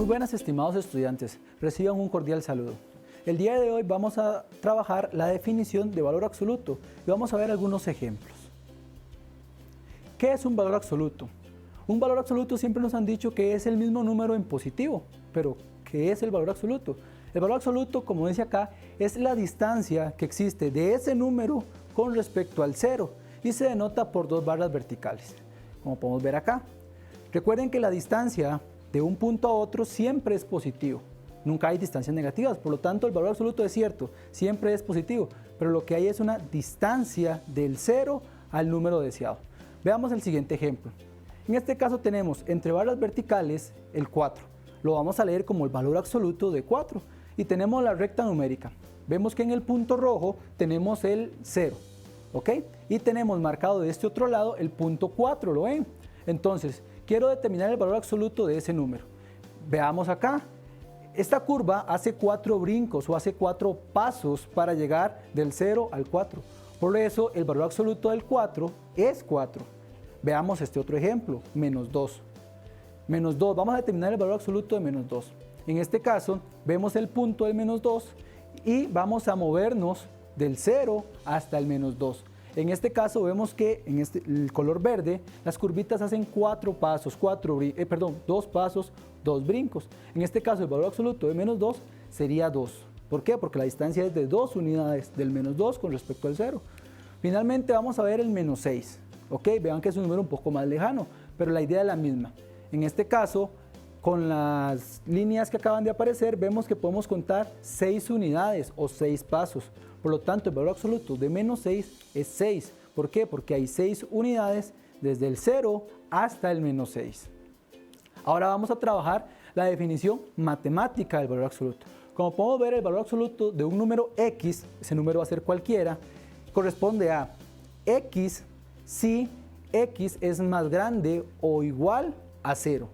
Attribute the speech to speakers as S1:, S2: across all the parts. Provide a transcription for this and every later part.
S1: Muy buenas, estimados estudiantes, reciban un cordial saludo. El día de hoy vamos a trabajar la definición de valor absoluto y vamos a ver algunos ejemplos. ¿Qué es un valor absoluto? Un valor absoluto siempre nos han dicho que es el mismo número en positivo, pero ¿qué es el valor absoluto? El valor absoluto, como dice acá, es la distancia que existe de ese número con respecto al cero y se denota por dos barras verticales, como podemos ver acá. Recuerden que la distancia de un punto a otro siempre es positivo, nunca hay distancias negativas, por lo tanto el valor absoluto es cierto, siempre es positivo, pero lo que hay es una distancia del cero al número deseado. Veamos el siguiente ejemplo. En este caso tenemos entre barras verticales el 4, lo vamos a leer como el valor absoluto de 4 y tenemos la recta numérica. Vemos que en el punto rojo tenemos el 0, ¿ok? Y tenemos marcado de este otro lado el punto 4, ¿lo ven? Entonces, quiero determinar el valor absoluto de ese número. Veamos acá. Esta curva hace 4 brincos o hace 4 pasos para llegar del 0 al 4. Por eso, el valor absoluto del 4 es 4. Veamos este otro ejemplo, menos 2. Menos 2, vamos a determinar el valor absoluto de menos 2. En este caso, vemos el punto del menos 2 y vamos a movernos del 0 hasta el menos 2. En este caso vemos que en el color verde las curvitas hacen 4 pasos, 2 pasos, 2 brincos. En este caso el valor absoluto de menos 2 sería 2. ¿Por qué? Porque la distancia es de 2 unidades del menos 2 con respecto al 0. Finalmente vamos a ver el menos 6. ¿Ok? Vean que es un número un poco más lejano, pero la idea es la misma. En este caso, con las líneas que acaban de aparecer, vemos que podemos contar 6 unidades o 6 pasos. Por lo tanto, el valor absoluto de menos 6 es 6. ¿Por qué? Porque hay 6 unidades desde el 0 hasta el menos 6. Ahora vamos a trabajar la definición matemática del valor absoluto. Como podemos ver, el valor absoluto de un número x, ese número va a ser cualquiera, corresponde a x si x es más grande o igual a 0.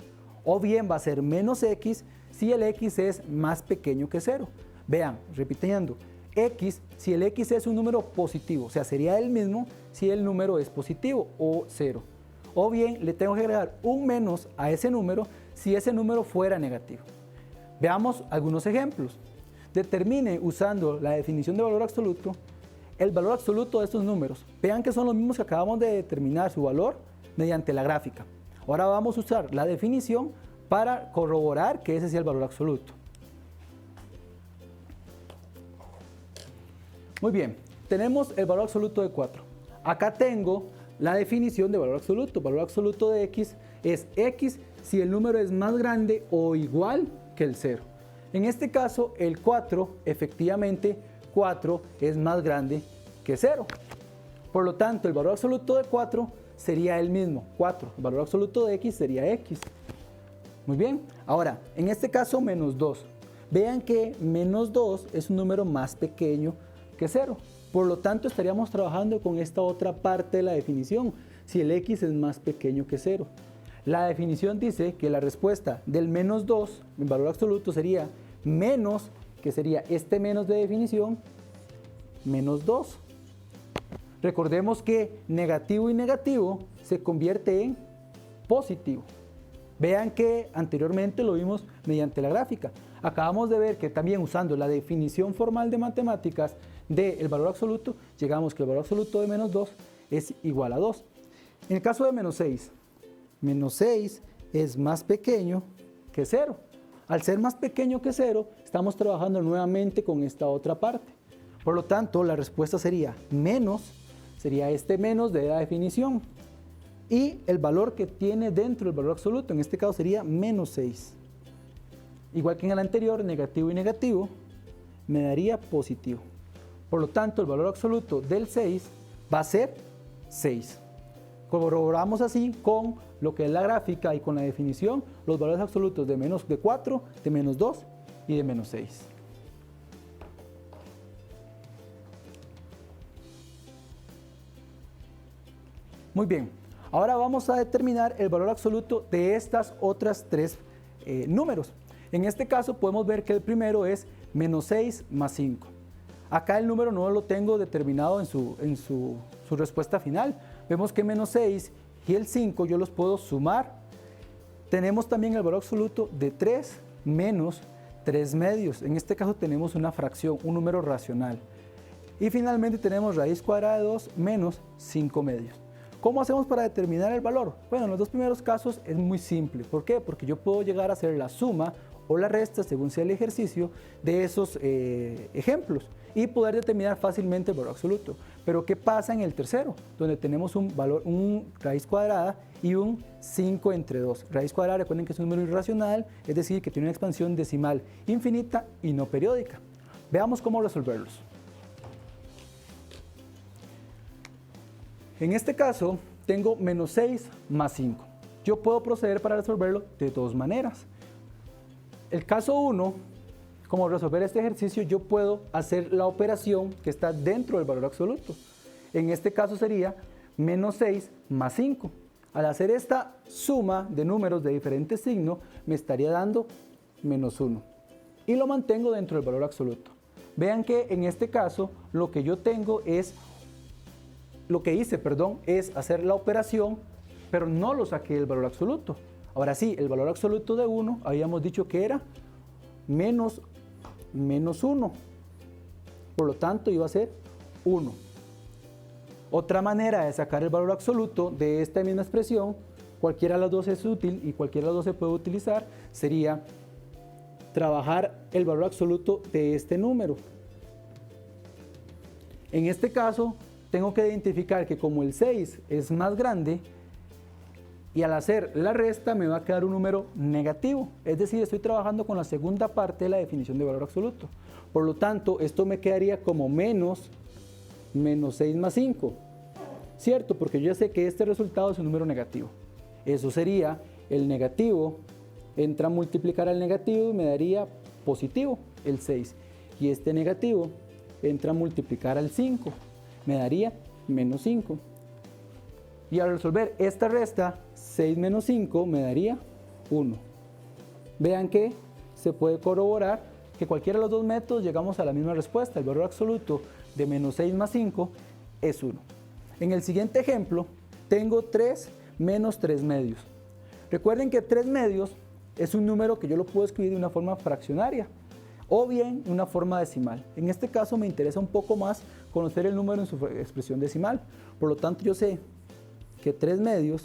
S1: O bien va a ser menos x si el x es más pequeño que 0. Vean, repitiendo, x si el x es un número positivo, o sea, sería el mismo si el número es positivo o 0. O bien le tengo que agregar un menos a ese número si ese número fuera negativo. Veamos algunos ejemplos. Determine usando la definición de valor absoluto el valor absoluto de estos números. Vean que son los mismos que acabamos de determinar su valor mediante la gráfica. Ahora vamos a usar la definición para corroborar que ese sea el valor absoluto. Muy bien, tenemos el valor absoluto de 4. Acá tengo la definición de valor absoluto. Valor absoluto de x es x si el número es más grande o igual que el 0. En este caso, el 4, efectivamente, 4 es más grande que 0. Por lo tanto, el valor absoluto de 4 sería el mismo, 4. El valor absoluto de x sería x. Muy bien, ahora, en este caso, menos 2. Vean que menos 2 es un número más pequeño que 0. Por lo tanto, estaríamos trabajando con esta otra parte de la definición, si el x es más pequeño que 0. La definición dice que la respuesta del menos 2, el valor absoluto sería menos, que sería este menos de definición, menos 2. Recordemos que negativo y negativo se convierte en positivo. Vean que anteriormente lo vimos mediante la gráfica. Acabamos de ver que también usando la definición formal de matemáticas del valor absoluto, llegamos que el valor absoluto de menos 2 es igual a 2. En el caso de menos 6 es más pequeño que 0. Al ser más pequeño que 0, estamos trabajando nuevamente con esta otra parte. Por lo tanto, la respuesta sería menos, sería este menos de la definición. Y el valor que tiene dentro del valor absoluto, en este caso sería menos 6. Igual que en el anterior, negativo y negativo, me daría positivo. Por lo tanto, el valor absoluto del 6 va a ser 6. Corroboramos así con lo que es la gráfica y con la definición los valores absolutos de menos de 4, de menos 2 y de menos 6. Muy bien, ahora vamos a determinar el valor absoluto de estas otras 3 números. En este caso podemos ver que el primero es menos 6 más 5. Acá el número no lo tengo determinado en su respuesta final. Vemos que menos 6 y el 5 yo los puedo sumar. Tenemos también el valor absoluto de 3 menos 3 medios. En este caso tenemos una fracción, un número racional. Y finalmente tenemos raíz cuadrada de 2 menos 5 medios. ¿Cómo hacemos para determinar el valor? Bueno, en los dos primeros casos es muy simple. ¿Por qué? Porque yo puedo llegar a hacer la suma o la resta, según sea el ejercicio, de esos ejemplos y poder determinar fácilmente el valor absoluto. Pero ¿qué pasa en el tercero? Donde tenemos un raíz cuadrada y un 5 entre 2. Raíz cuadrada, recuerden que es un número irracional, es decir, que tiene una expansión decimal infinita y no periódica. Veamos cómo resolverlos. En este caso, tengo menos 6 más 5. Yo puedo proceder para resolverlo de dos maneras. El caso 1, como resolver este ejercicio, yo puedo hacer la operación que está dentro del valor absoluto. En este caso sería menos 6 más 5. Al hacer esta suma de números de diferentes signos, me estaría dando menos 1. Y lo mantengo dentro del valor absoluto. Vean que en este caso, lo que hice es hacer la operación, pero no lo saqué del valor absoluto. Ahora sí, el valor absoluto de 1, habíamos dicho que era menos 1. Por lo tanto, iba a ser 1. Otra manera de sacar el valor absoluto de esta misma expresión, cualquiera de las dos es útil y cualquiera de las dos se puede utilizar, sería trabajar el valor absoluto de este número. En este caso, tengo que identificar que como el 6 es más grande, y al hacer la resta me va a quedar un número negativo. Es decir, estoy trabajando con la segunda parte de la definición de valor absoluto. Por lo tanto, esto me quedaría como menos 6 más 5. ¿Cierto? Porque yo ya sé que este resultado es un número negativo. Eso sería el negativo, entra a multiplicar al negativo y me daría positivo, el 6. Y este negativo entra a multiplicar al 5, me daría menos 5. Y al resolver esta resta, 6 menos 5 me daría 1. Vean que se puede corroborar que cualquiera de los dos métodos llegamos a la misma respuesta. El valor absoluto de menos 6 más 5 es 1. En el siguiente ejemplo, tengo 3 menos 3 medios. Recuerden que 3 medios es un número que yo lo puedo escribir de una forma fraccionaria o bien de una forma decimal. En este caso me interesa un poco más conocer el número en su expresión decimal. Por lo tanto, yo sé que 3 medios,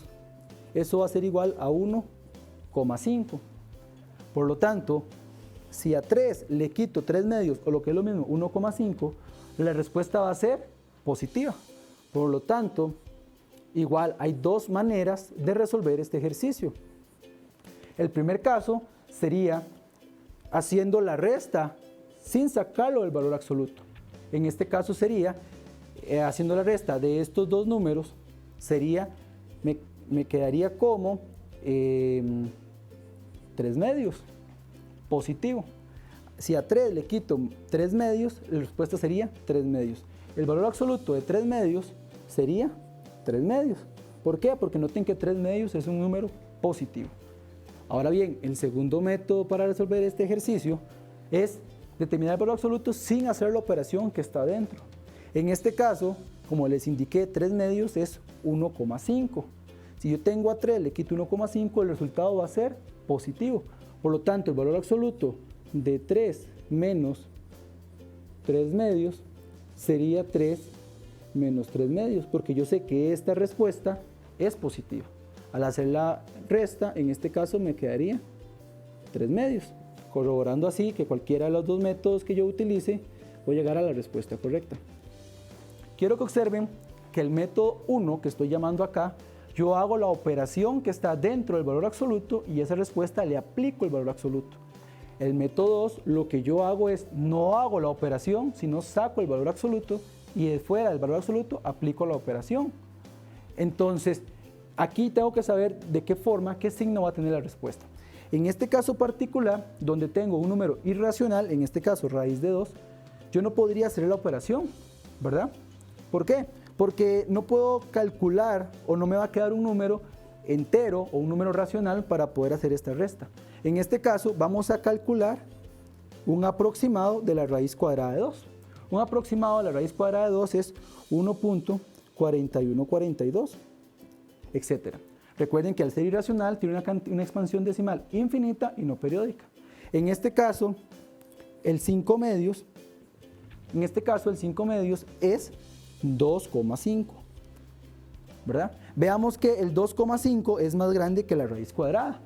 S1: eso va a ser igual a 1,5. Por lo tanto, si a 3 le quito 3 medios, o lo que es lo mismo, 1,5, la respuesta va a ser positiva. Por lo tanto, igual hay dos maneras de resolver este ejercicio. El primer caso sería haciendo la resta sin sacarlo del valor absoluto. En este caso sería haciendo la resta de estos dos números, me quedaría como 3 medios, positivo. Si a 3 le quito 3 medios, la respuesta sería 3 medios. El valor absoluto de 3 medios sería 3 medios. ¿Por qué? Porque noten que 3 medios es un número positivo. Ahora bien, el segundo método para resolver este ejercicio es determinar el valor absoluto sin hacer la operación que está dentro. En este caso, como les indiqué, 3 medios es 1,5. Si yo tengo a 3, le quito 1,5, el resultado va a ser positivo. Por lo tanto, el valor absoluto de 3 menos 3 medios sería 3 menos 3 medios, porque yo sé que esta respuesta es positiva. Al hacer la resta, en este caso me quedaría 3 medios, corroborando así que cualquiera de los dos métodos que yo utilice voy a llegar a la respuesta correcta. Quiero que observen que el método 1 que estoy llamando acá, yo hago la operación que está dentro del valor absoluto y a esa respuesta le aplico el valor absoluto. El método 2, lo que yo hago es, no hago la operación, sino saco el valor absoluto y de fuera del valor absoluto aplico la operación. Entonces, aquí tengo que saber de qué forma, qué signo va a tener la respuesta. En este caso particular, donde tengo un número irracional, en este caso raíz de 2, yo no podría hacer la operación, ¿verdad? ¿Por qué? Porque no puedo calcular o no me va a quedar un número entero o un número racional para poder hacer esta resta. En este caso vamos a calcular un aproximado de la raíz cuadrada de 2. Un aproximado de la raíz cuadrada de 2 es 1.4142, etc. Recuerden que al ser irracional tiene una expansión decimal infinita y no periódica. En este caso, el 5 medios es 2,5, ¿verdad? Veamos que el 2,5 es más grande que la raíz cuadrada.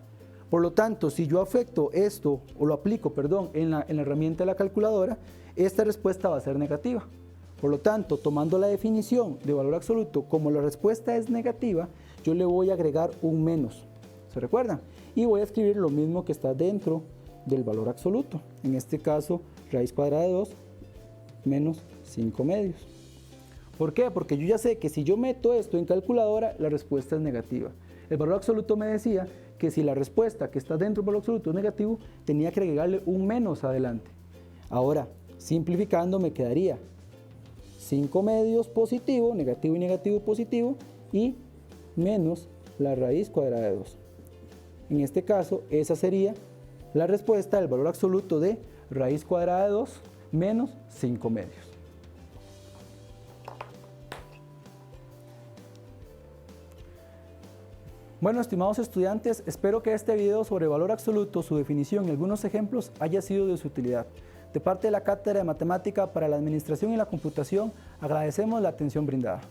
S1: Por lo tanto, si yo afecto esto, o lo aplico, perdón, en la herramienta de la calculadora, esta respuesta va a ser negativa. Por lo tanto, tomando la definición de valor absoluto, como la respuesta es negativa, yo le voy a agregar un menos. ¿Se recuerdan? Y voy a escribir lo mismo que está dentro del valor absoluto. En este caso, raíz cuadrada de 2 menos 5 medios. ¿Por qué? Porque yo ya sé que si yo meto esto en calculadora, la respuesta es negativa. El valor absoluto me decía que si la respuesta que está dentro del valor absoluto es negativo, tenía que agregarle un menos adelante. Ahora, simplificando, me quedaría 5 medios positivo, negativo y negativo positivo, y menos la raíz cuadrada de 2. En este caso, esa sería la respuesta del valor absoluto de raíz cuadrada de 2 menos 5 medios. Bueno, estimados estudiantes, espero que este video sobre valor absoluto, su definición y algunos ejemplos haya sido de su utilidad. De parte de la Cátedra de Matemática para la Administración y la Computación, agradecemos la atención brindada.